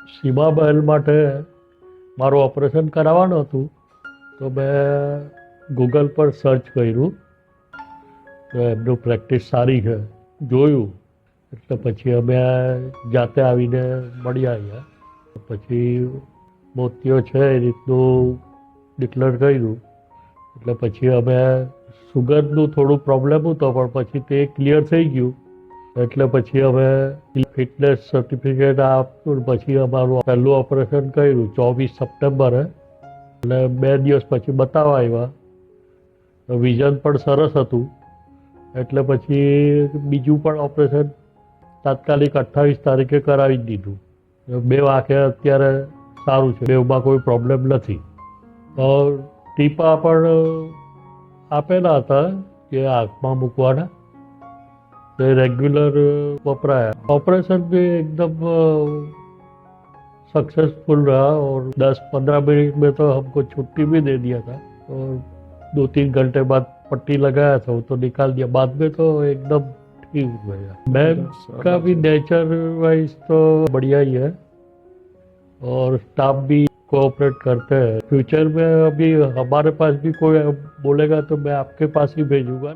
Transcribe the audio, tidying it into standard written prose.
સીમાબહેલ માટે મારું ઓપરેશન કરાવવાનું હતું તો મેં ગૂગલ પર સર્ચ કર્યું તો એમનું પ્રેક્ટિસ સારી છે જોયું એટલે પછી અમે જાતે આવીને મળ્યા અહીંયા પછી મોતિયો છે એ રીતનું ડિક્લેર કર્યું એટલે પછી અમે સુગરનું થોડું પ્રોબ્લેમ હતો પણ પછી તે ક્લિયર થઈ ગયું એટલે પછી અમે ફિટનેસ સર્ટિફિકેટ આપ્યું પછી અમારું પહેલું ઓપરેશન કર્યું 24 સપ્ટેમ્બરે એટલે 2 દિવસ પછી બતાવવા આવ્યા વિઝન પણ સરસ હતું એટલે પછી બીજું પણ ઓપરેશન તાત્કાલિક 28 તારીખે કરાવી જ દીધું. 2 આંખે અત્યારે સારું છે, બેઉમાં કોઈ પ્રોબ્લેમ નથી. ટીપા પણ આપેલા હતા કે આંખમાં મૂકવાના तो रेगुलर वपराया. ऑपरेशन भी एकदम सक्सेसफुल रहा और 10-15 मिनट में तो हमको छुट्टी भी दे दिया था और 2-3 घंटे बाद पट्टी लगाया था वो तो निकाल दिया. बाद में तो एकदम ठीक हो गया. मैम का भी नेचर वाइज तो बढ़िया ही है और स्टाफ भी कोऑपरेट करते हैं. फ्यूचर में अभी हमारे पास भी कोई बोलेगा तो मैं आपके पास ही भेजूंगा.